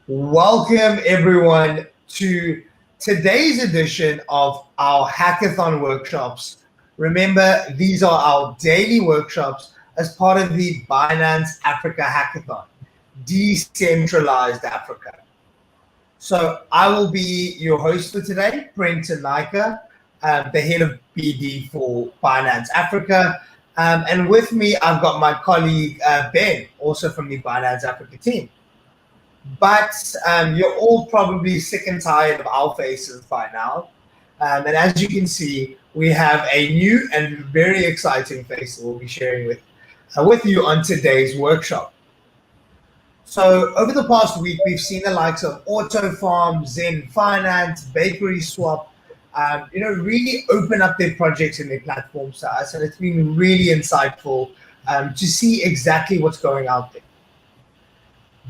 Welcome everyone to today's edition of our hackathon workshops. Remember, these are our daily workshops as part of the Binance Africa Hackathon, Decentralized Africa. So I will be your host for today, Brenton Nika, the head of BD for Binance Africa. And with me, I've got my colleague, Ben, also from the Binance Africa team. But you're all probably sick and tired of our faces by now. And as you can see, we have a new and very exciting face that we'll be sharing with you on today's workshop. So over the past week, we've seen the likes of Auto Farm, Zen Finance, Bakery Swap, really open up their projects and their platforms to us. And it's been really insightful to see exactly what's going out there.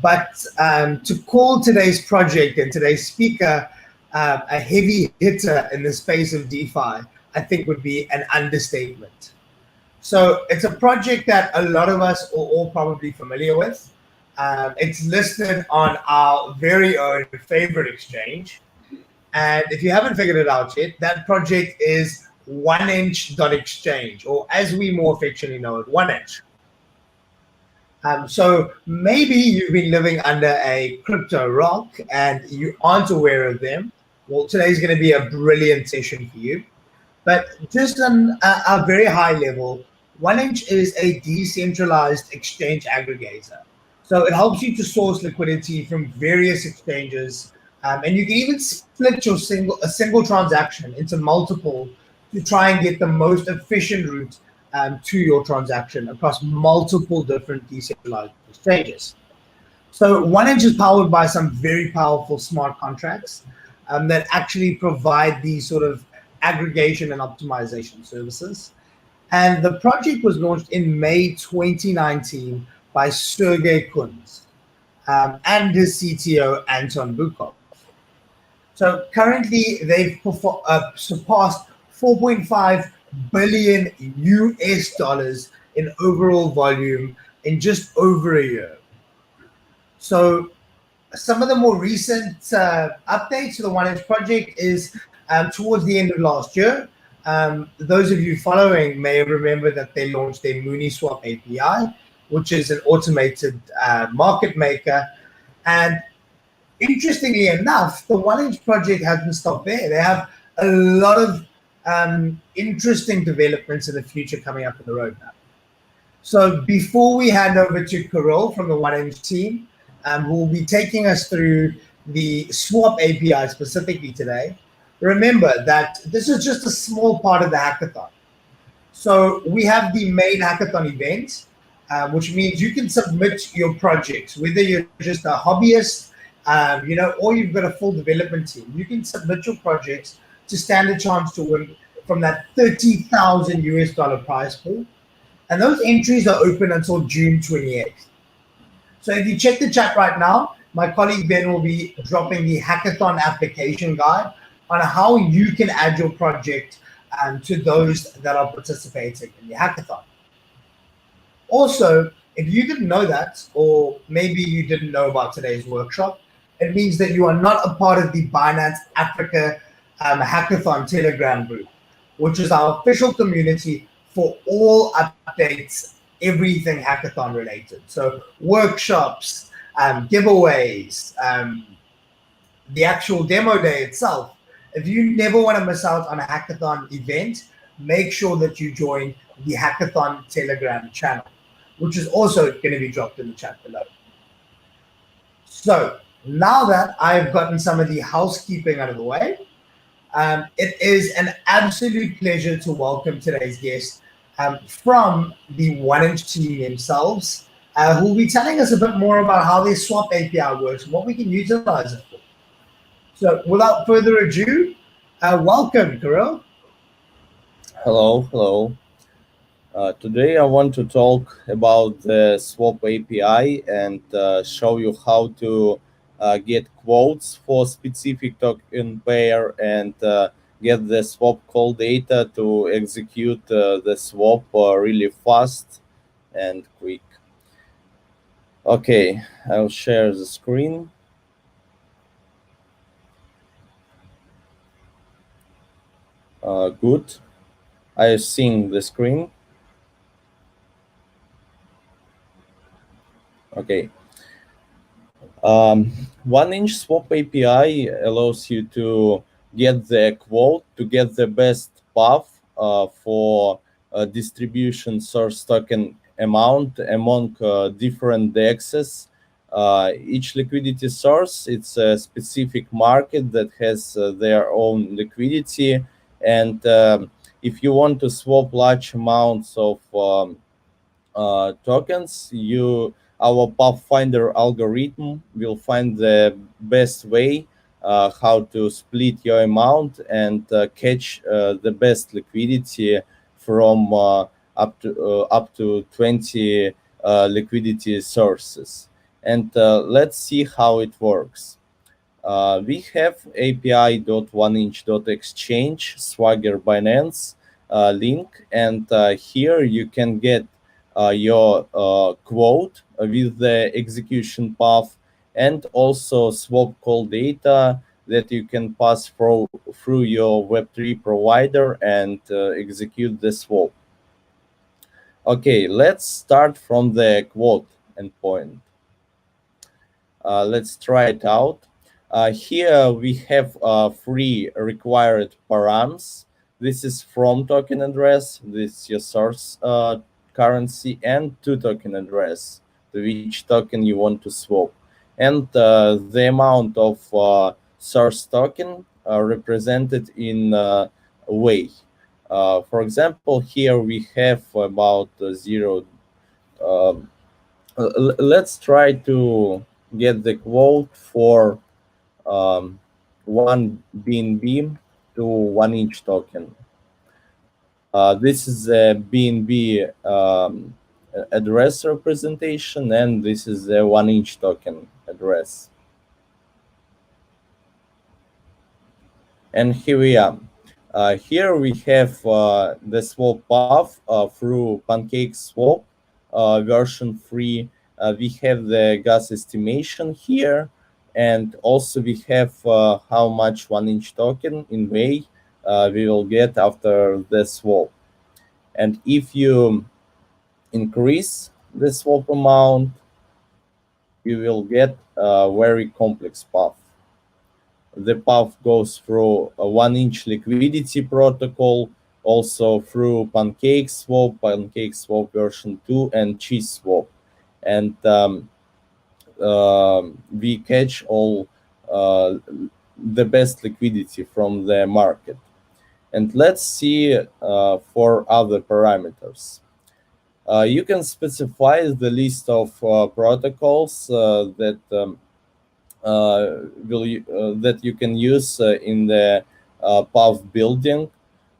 But to call today's project and today's speaker a heavy hitter in the space of DeFi, I think would be an understatement. So it's a project that a lot of us are all probably familiar with. It's listed on our very own favorite exchange. And if you haven't figured it out yet, that project is 1inch.exchange, or as we more affectionately know it, 1inch. So maybe you've been living under a crypto rock and you aren't aware of them. Well, today's going to be a brilliant session for you. But just on a very high level, 1inch is a decentralized exchange aggregator. So it helps you to source liquidity from various exchanges, and you can even split your a single transaction into multiple to try and get the most efficient route to your transaction across multiple different decentralized exchanges. So 1inch is powered by some very powerful smart contracts that actually provide these sort of aggregation and optimization services. And the project was launched in May 2019 by Sergey Kunz and his CTO, Anton Bukov. So currently they've surpassed 4.5 billion US dollars in overall volume in just over a year. So some of the more recent updates to the 1inch project is towards the end of last year. Those of you following may remember that they launched their MooneySwap API, which is an automated market maker. And interestingly enough, the 1inch project hasn't stopped there. They have a lot of interesting developments in the future coming up in the roadmap. So before we hand over to Kirill from the 1inch team, who will be taking us through the swap API specifically today, remember that this is just a small part of the hackathon. So we have the main hackathon event, which means you can submit your projects, whether you're just a hobbyist, or you've got a full development team. You can submit your projects to stand a chance to win from that 30,000 US dollar prize pool. And those entries are open until June 28th. So if you check the chat right now, my colleague Ben will be dropping the hackathon application guide on how you can add your project to those that are participating in the hackathon. Also, if you didn't know that, or maybe you didn't know about today's workshop, it means that you are not a part of the Binance Africa Hackathon Telegram group, which is our official community for all updates, everything hackathon related. So workshops, giveaways, the actual demo day itself. If you never want to miss out on a hackathon event, make sure that you join the Hackathon Telegram channel, which is also going to be dropped in the chat below. So now that I've gotten some of the housekeeping out of the way, it is an absolute pleasure to welcome today's guest from the 1inch team themselves, who will be telling us a bit more about how their swap API works and what we can utilize it for. So without further ado, welcome, Kirill. Hello. Today I want to talk about the swap API and show you how to get quotes for specific token pair and get the swap call data to execute the swap really fast and quick. Okay, I'll share the screen. Good. I seeing the screen. Okay. 1-inch swap API allows you to get the quote, to get the best path for distribution source token amount among different DEXs. Each liquidity source, it's a specific market that has their own liquidity. And if you want to swap large amounts of tokens, our Pathfinder algorithm will find the best way how to split your amount and catch the best liquidity from up to 20 liquidity sources. And let's see how it works. We have api.1inch.exchange Swagger Binance link, and here you can get your quote with the execution path and also swap call data that you can pass through your Web3 provider and execute the swap. Okay, let's start from the quote endpoint. Let's try it out. Here we have three required params. This is from token address, this is your source currency, and to token address, to which token you want to swap. And the amount of source token represented in way. For example, here we have about zero. Um, let's try to get the quote for 1 BNB to 1-inch token. This is a BNB address representation, and this is the 1-inch token address. And here we are. Here we have the swap path through Pancake Swap version 3. We have the gas estimation here, and also we have how much 1-inch token in May we will get after the swap. And if you increase the swap amount, you will get a very complex path. The path goes through a 1-inch liquidity protocol, also through Pancake Swap version 2, and Cheese Swap. And we catch all the best liquidity from the market. And let's see for other parameters. You can specify the list of protocols that that you can use in the path building.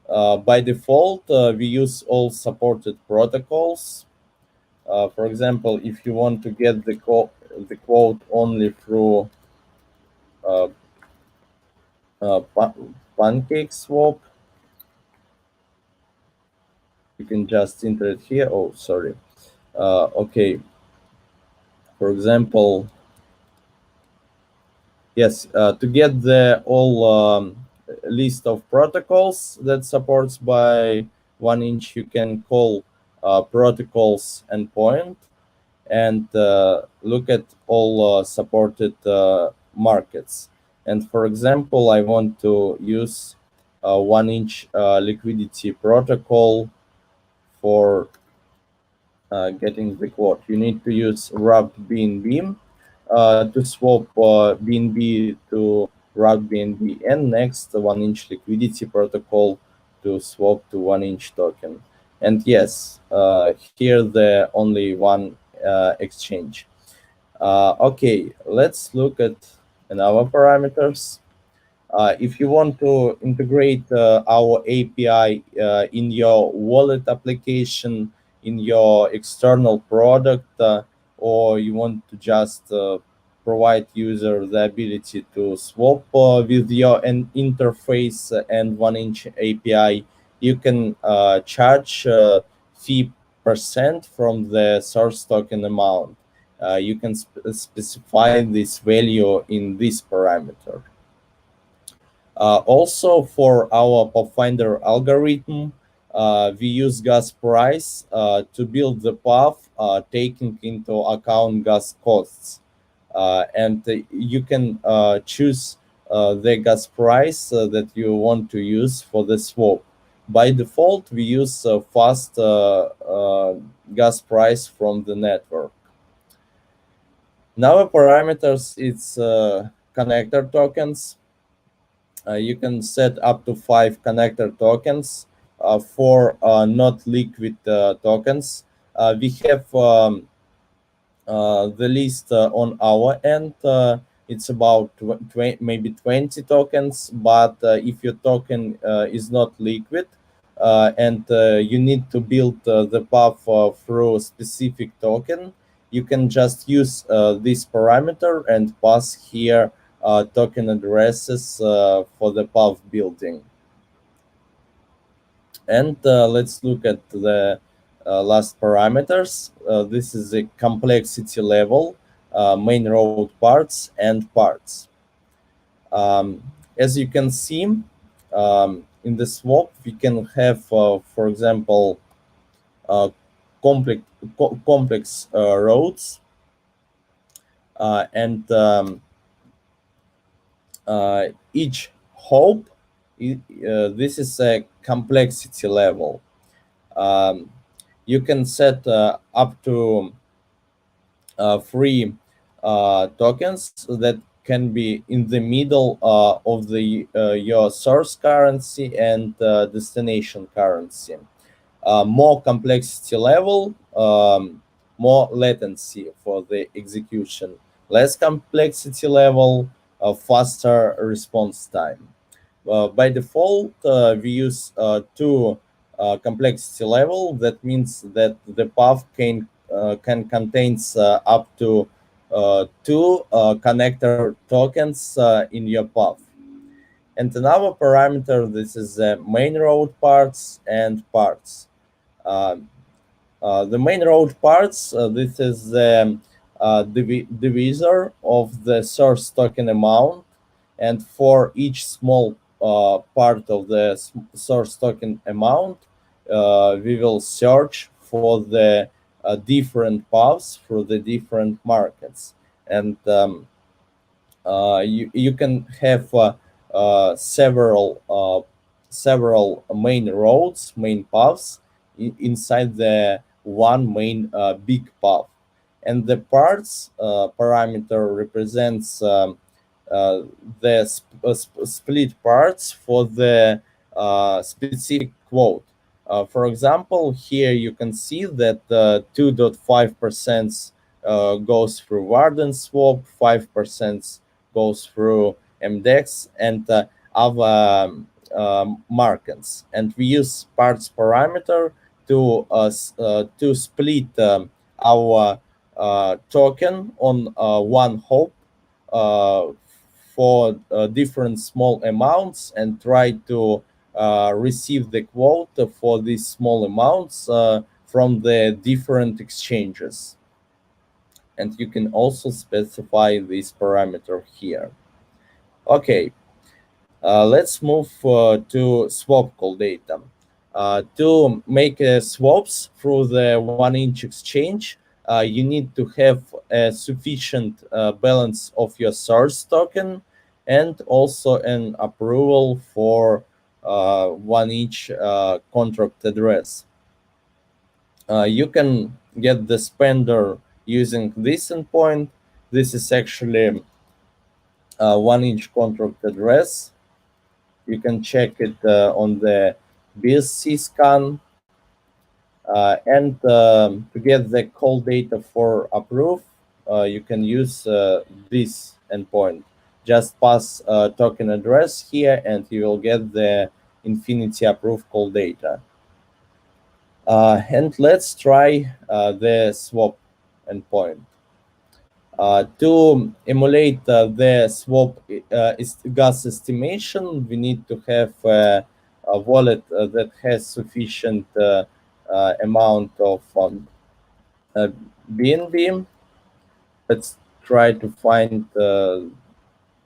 By default, we use all supported protocols. For example, if you want to get the quote only through Pancake Swap, you can just enter it here. Oh, sorry. Okay. For example, yes, to get the all list of protocols that supports by 1-inch, you can call protocols endpoint and look at all supported markets. And for example, I want to use 1-inch liquidity protocol for getting the quote. You need to use wrapped BNB to swap BNB to wrapped BNB, and next 1-inch liquidity protocol to swap to 1-inch token. And yes, here the only one exchange. Okay, let's look at another parameters. If you want to integrate our API in your wallet application, in your external product, or you want to just provide user the ability to swap with your interface and 1-inch API, you can charge fee percent from the source token amount. You can specify this value in this parameter. Also, for our Pathfinder algorithm, we use gas price to build the path, taking into account gas costs. And you can choose the gas price that you want to use for the swap. By default, we use fast gas price from the network. Now, parameters, it's connector tokens. You can set up to 5 connector tokens for not liquid tokens. We have the list on our end. It's about maybe 20 tokens, but if your token is not liquid and you need to build the path through a specific token, you can just use this parameter and pass here token addresses for the path building. And let's look at the last parameters. This is the complexity level, main road parts, and parts. As you can see, in the swap, we can have, for example, complex roads, and each hop, this is a complexity level. You can set up to 3 tokens that can be in the middle of the your source currency and destination currency. More complexity level, more latency for the execution. Less complexity level, faster response time. By default, we use 2 complexity level. That means that the path can contains up to 2 connector tokens in your path. And another parameter, this is main road parts and parts. The main road parts, this is the divisor of the source token amount, and for each small part of the source token amount, we will search for the different paths through the different markets. And you can have several main roads, main paths inside the one main big path. And the parts parameter represents the split parts for the specific quote. For example, here you can see that 2.5% goes through Warden swap, 5% goes through MDEX, and other markets. And we use parts parameter to split our token on one hop for different small amounts, and try to receive the quote for these small amounts from the different exchanges. And you can also specify this parameter here. Okay, let's move to swap call data. To make swaps through the 1-inch exchange, you need to have a sufficient balance of your source token and also an approval for 1-inch contract address. You can get the spender using this endpoint. This is actually 1-inch contract address. You can check it on the BSC scan. And to get the call data for approve, you can use this endpoint. Just pass token address here, and you will get the Infinity approve call data. And let's try the swap endpoint. To emulate the swap gas estimation, we need to have a wallet that has sufficient amount of BNB. Let's try to find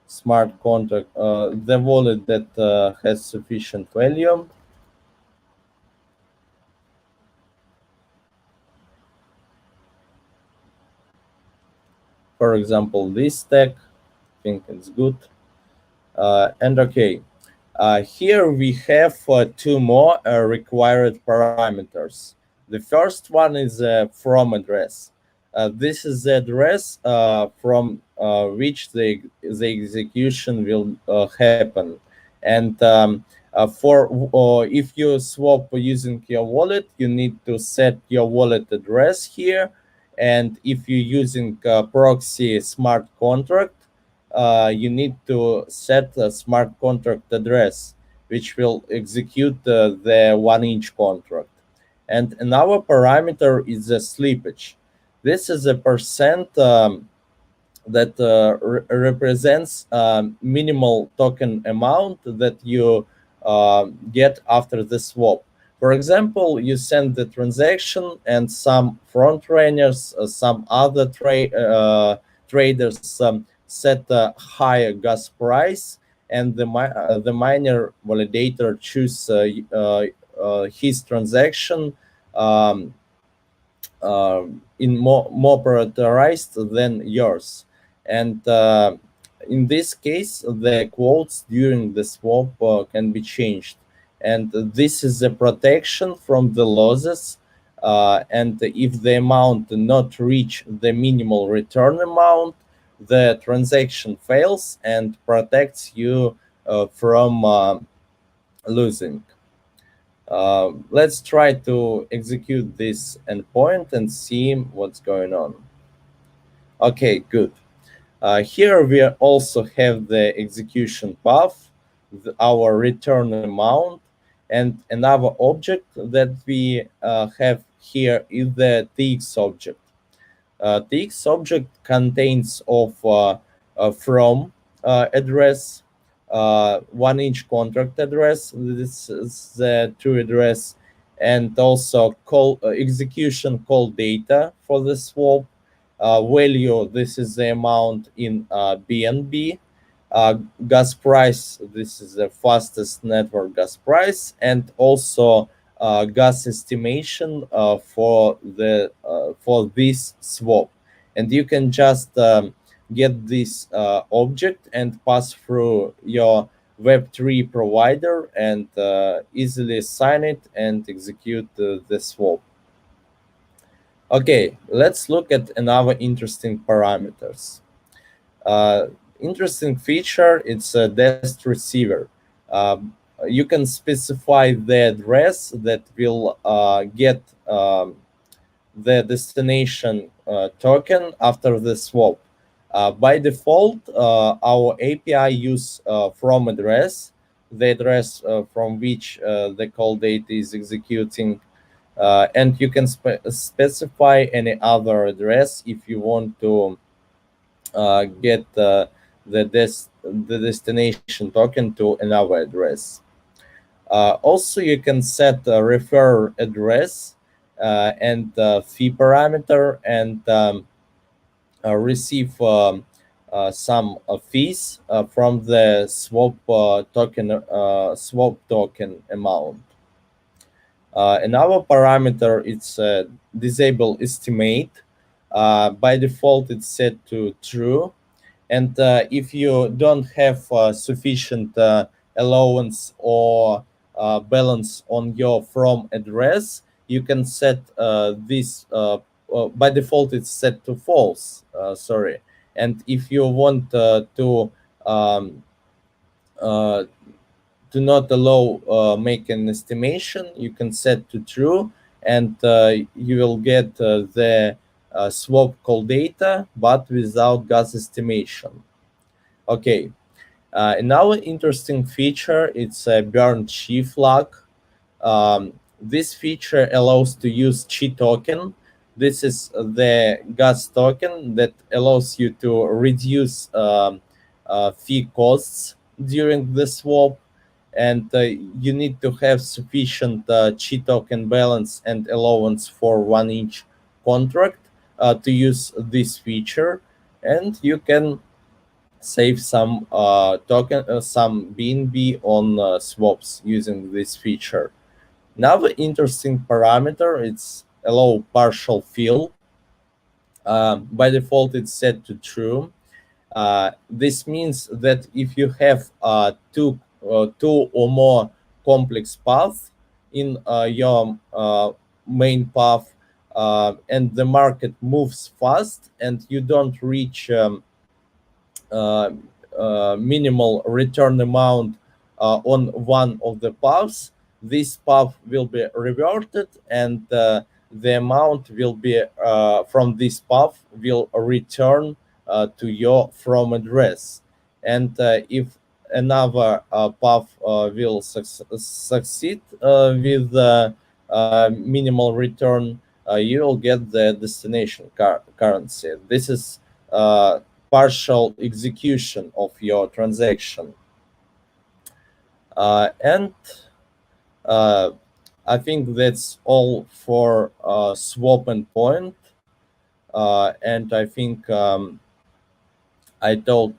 smart contract, the wallet that has sufficient value. For example, this stack, I think it's good. And okay, here we have two more required parameters. The first one is from address. This is the address from which the execution will happen. And if you swap using your wallet, you need to set your wallet address here. And if you're using proxy smart contract, you need to set a smart contract address, which will execute the 1-inch contract. And another parameter is the slippage. This is a percent that represents minimal token amount that you get after the swap. For example, you send the transaction and some front runners, some other traders set a higher gas price, and the miner validator choose his transaction um, in more prioritized than yours. And in this case, the quotes during the swap can be changed. And this is a protection from the losses. And if the amount not reach the minimal return amount, the transaction fails and protects you from losing. Let's try to execute this endpoint and see what's going on. Okay, good. Here we also have the execution path, our return amount, and another object that we have here is the TX object. TX object contains of from address, 1-inch contract address. This is the true address, and also call execution call data for the swap. Value, this is the amount in BNB. Gas price, this is the fastest network gas price, and also gas estimation for this swap. And you can just get this object and pass through your Web3 provider and easily sign it and execute the swap. Okay, let's look at another interesting parameters. Interesting feature, it's a DEST receiver. You can specify the address that will get the destination token after the swap. By default, our API use from address, the address from which the call data is executing, and you can specify any other address if you want to get the destination token to another address. Also, you can set a refer address and fee parameter and receive some fees from the swap token amount. Another parameter is disable estimate. By default, it's set to true. And if you don't have sufficient allowance or balance on your from address, you can set this. By default, it's set to false. Sorry. And if you want to not allow make an estimation, you can set to true, and you will get the swap call data, but without gas estimation. Okay, another interesting feature, it's a burn chi flag. This feature allows to use chi token. This is the gas token that allows you to reduce fee costs during the swap, and you need to have sufficient chi token balance and allowance for 1-inch contract to use this feature. and you can save some some BNB on swaps using this feature. Another interesting parameter is allow partial fill. By default, it's set to true. This means that if you have two or more complex paths in your main path, and the market moves fast, and you don't reach uh, minimal return amount on one of the paths, this path will be reverted, and the amount will be from this path will return to your from address. And if another path will succeed with minimal return, you will get the destination currency. This is partial execution of your transaction. And I think that's all for swap and point. And I think I told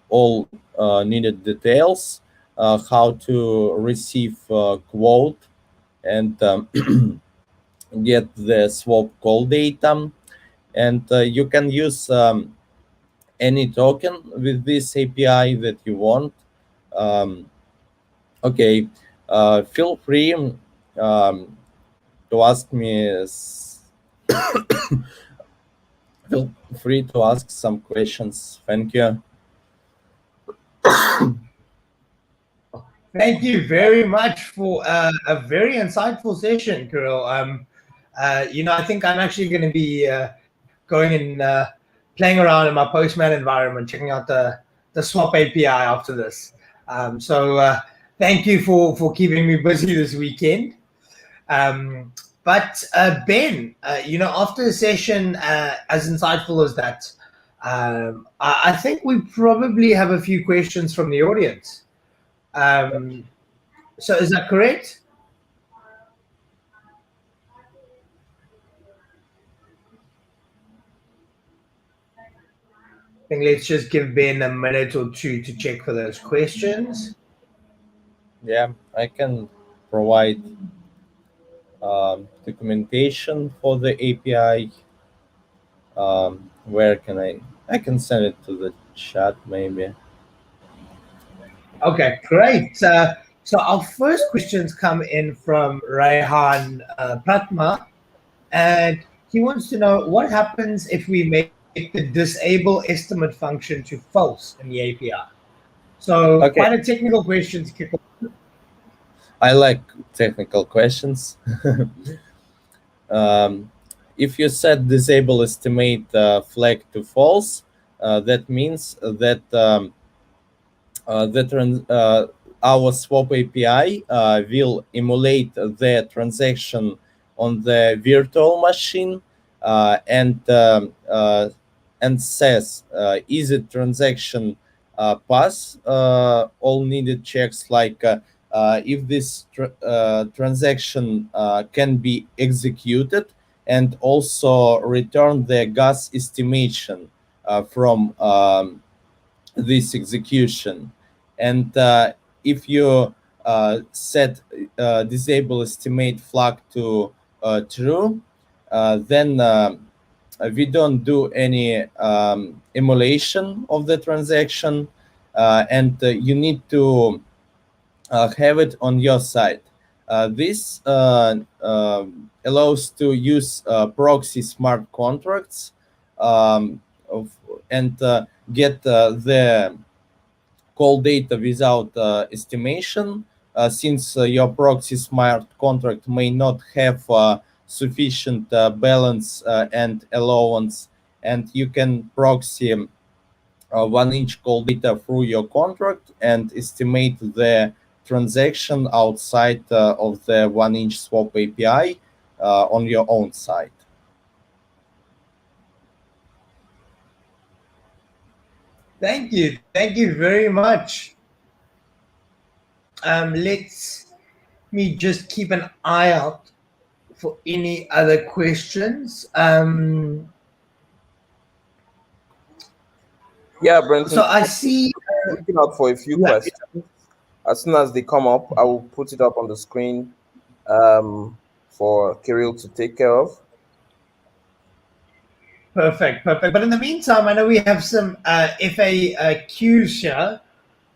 all needed details, how to receive quote and get the swap call data. And you can use any token with this API that you want. Okay, feel free to ask me. Feel free to ask some questions. Thank you. Thank you very much for a very insightful session, Kirill. I think I'm actually going to be going and playing around in my Postman environment, checking out the Swap API after this. So thank you for keeping me busy this weekend. But Ben, after a session as insightful as that, I think we probably have a few questions from the audience. So is that correct? I think let's just give Ben a minute or two to check for those questions. Yeah, I can provide documentation for the API. Where can I can send it to the chat maybe. Okay, great. So our first questions come in from Raihan Pratma, and he wants to know what happens if we make the disable estimate function to false in the API. So Okay, quite a technical question to kick off. I like technical questions. If you set disable estimate flag to false, that means that our swap API will emulate the transaction on the virtual machine, and says is it transaction pass all needed checks, like if this transaction can be executed, and also return the gas estimation from this execution. And if you set disable estimate flag to true, then we don't do any emulation of the transaction, and you need to have it on your side. This allows to use proxy smart contracts, and get the call data without estimation, since your proxy smart contract may not have sufficient balance and allowance, and you can proxy 1-inch call data through your contract and estimate the transaction outside of the 1-inch swap API on your own side. Thank you. Thank you very much. Let's me just keep an eye out for any other questions. Yeah, Brenton. So I see. Looking out for a few Yeah, questions. As soon as they come up, I will put it up on the screen for Kirill to take care of. perfect, perfect. But in the meantime, I know we have some FAQs here.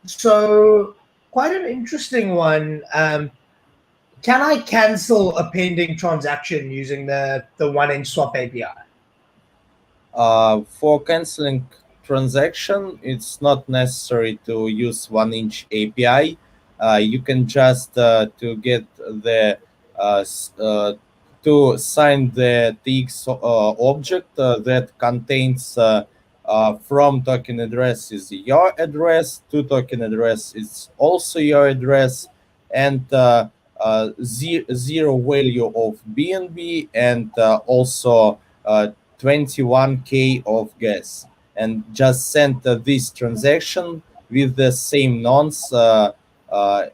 So quite an interesting one. Can I cancel a pending transaction using the 1inch swap API? For canceling transaction, it's not necessary to use 1inch API. You can just to get the to sign the TX object that contains from token address is your address, to token address is also your address, and zero value of BNB, and also 21K of gas, and just send this transaction with the same nonce uh, uh,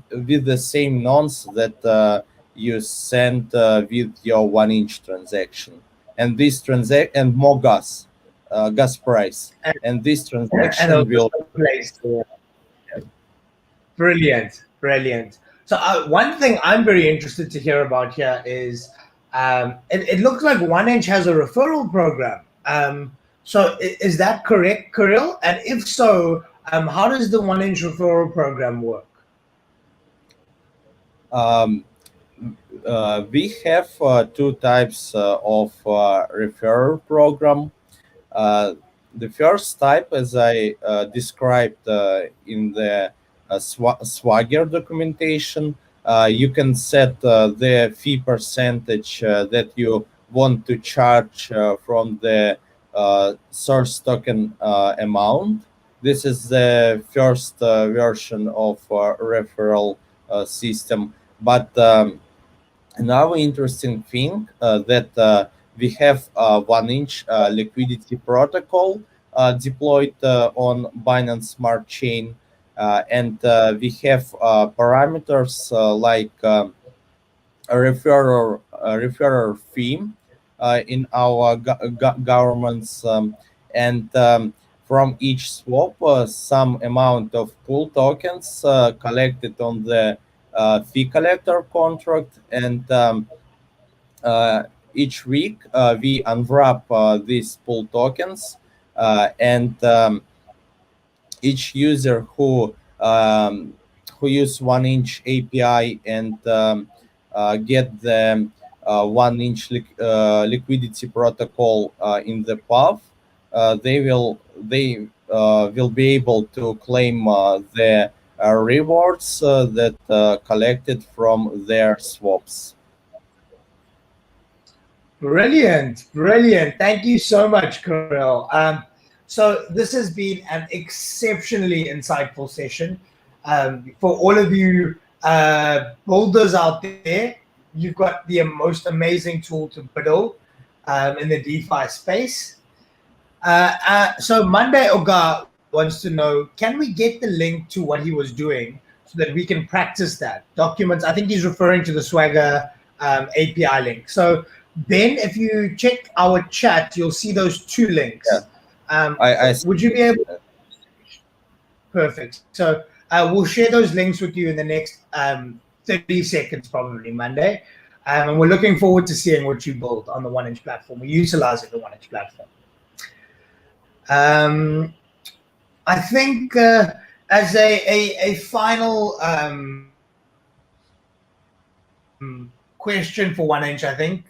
with the same nonce that you sent with your 1inch transaction, and this transact and more gas price, and this And transaction also will place. Brilliant, brilliant. So one thing I'm very interested to hear about here is it looks like 1inch has a referral program. So is that correct, Kirill? And if so, how does the 1inch referral program work? um, we have two types of referral program. Uh, the first type, as I described in the Swagger documentation, you can set the fee percentage that you want to charge from the source token amount. This is the first version of referral system. But another interesting thing that we have 1inch liquidity protocol deployed on Binance Smart Chain, and we have parameters like a referrer fee in our governments, and from each swap, some amount of pool tokens collected on the fee collector contract, and uh, each week we unwrap these pool tokens, and each user who use 1inch API and get the 1inch liquidity protocol in the path, they will be able to claim the rewards that collected from their swaps. Brilliant, brilliant. Thank you so much, Kirill. So this has been an exceptionally insightful session. For all of you builders out there, you've got the most amazing tool to build in the DeFi space. So Monday Oga wants to know, can we get the link to what he was doing so that we can practice that? Documents, I think he's referring to the Swagger API link. So Ben, if you check our chat, you'll see those two Yeah, links. I Would you be able? Perfect. So we'll share those links with you in the next 30 seconds, probably Monday. And we're looking forward to seeing what you build on the 1inch platform. We're utilizing the 1inch platform. Um, I think as a final question for 1inch, I think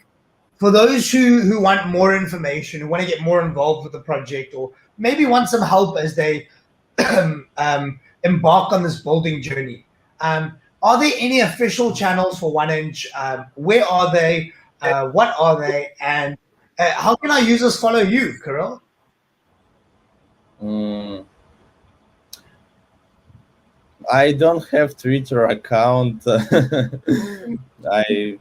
for those who want more information, who want to get more involved with the project, or maybe want some help as they embark on this building journey, are there any official channels for 1inch? Where are they? What are they? And how can our users follow you, Kirill? Mm, I don't have Twitter account. I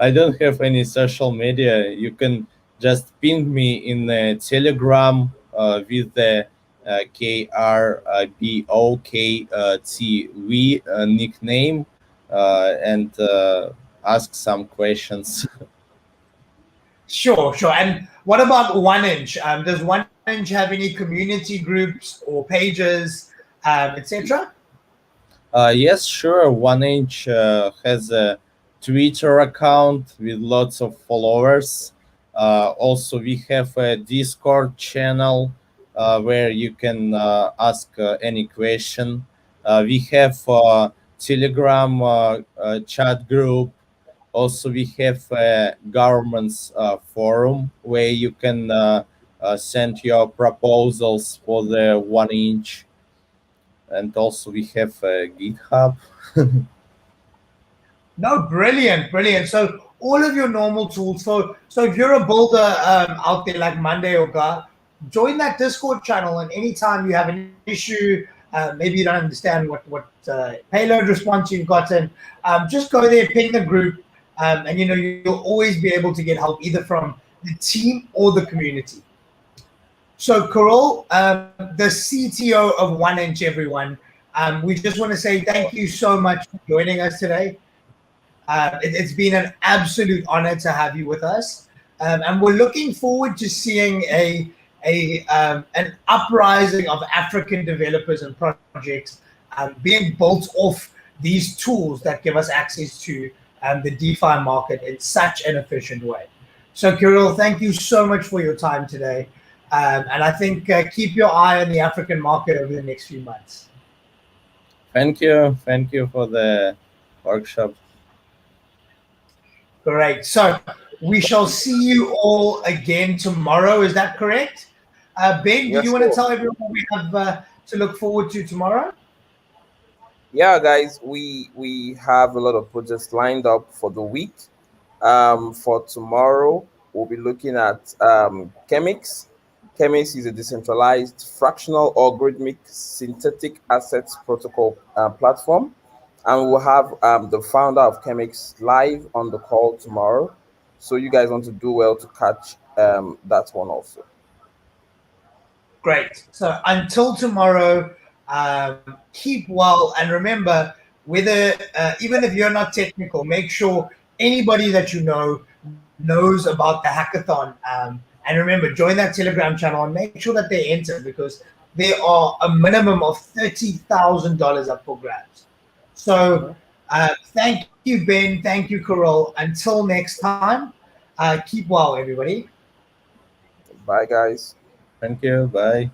I don't have any social media. You can just ping me in Telegram with the KRBOKTV nickname, and ask some questions. Sure, sure. And what about 1inch? Does 1inch have any community groups or pages, etc.? Yes, sure. 1inch has a Twitter account with lots of followers. Also, we have a Discord channel where you can ask any question. We have a Telegram chat group. Also, we have a government's forum where you can send your proposals for the 1inch. And also, we have a GitHub. No, brilliant, brilliant. So all of your normal tools. So if you're a builder out there like Monday or Ga, join that Discord channel, and anytime you have an issue, maybe you don't understand what payload response you've gotten, just go there, ping the group, and you'll always be able to get help either from the team or the community. So Carol, the CTO of 1inch, everyone, we just want to say thank you so much for joining us today. It's been an absolute honor to have you with us, and we're looking forward to seeing an uprising of African developers and projects being built off these tools that give us access to the DeFi market in such an efficient way. So, Kirill, thank you so much for your time today, and I think keep your eye on the African market over the next few months. Thank you for the workshop. Great. So we shall see you all again tomorrow. Is that correct? Ben, do you want to tell everyone what we have to look forward to tomorrow? Yeah, guys, we have a lot of projects lined up for the week. For tomorrow, we'll be looking at Chemix. Chemix is a decentralized fractional algorithmic synthetic assets protocol platform. And we'll have the founder of Chemix live on the call tomorrow. So you guys want to do well to catch that one also. Great. So until tomorrow, keep well. And remember, whether even if you're not technical, make sure anybody that you know knows about the hackathon. And remember, join that Telegram channel and make sure that they enter, because there are a minimum of $30,000 up for grabs. So thank you, Ben. Thank you, Carol. Until next time, keep well, everybody. Bye, guys. Thank you. Bye.